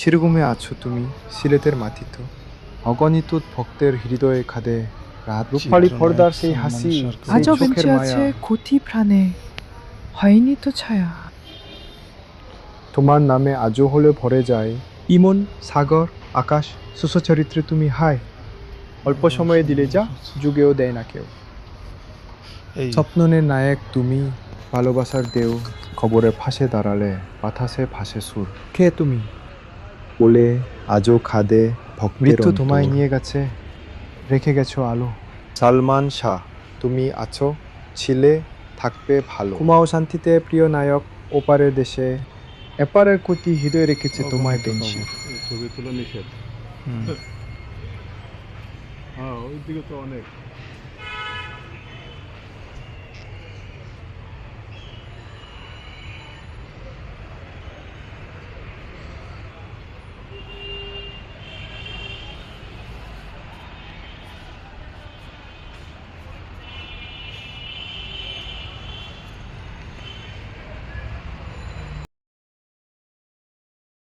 চিরঘুমে আছো তুমি সিলেটের মাটিতে অগণিত ভক্তের হৃদয়ে খাদে রাত রূপালী পর্দার সেই হাসি সেই 아저 চোখের মায়া 벤치아체 고티 프라네 화인이 또 차야 তোমার নামে আজও হলে ভরে যায় ইমন সাগর আকাশ সুসচরিত্রে তুমি হায় অল্প সময়ে দিলে যা যুগেও দেয় না কেউ স্বপ্ননের নায়ক তুমি ভালোবাসার দেও খবরে ফাঁসে দাঁড়ালে বাতাসে ভাসে সুর কে তুমি বলে আজও খাদে মৃত্যু তোমায় নিয়ে গেছে রেখে গেছো আলো সালমান শাহ তুমি আছো ছিলে থাকবে ভালো ঘুমাও শান্তিতে প্রিয় নায়ক ওপারের দেশে এপারের কোটি হৃদয় রেখেছে তোমায় বেঞ্চি ছবি তোলা নিষেধ হ্যাঁ ওই দিকে তো অনেক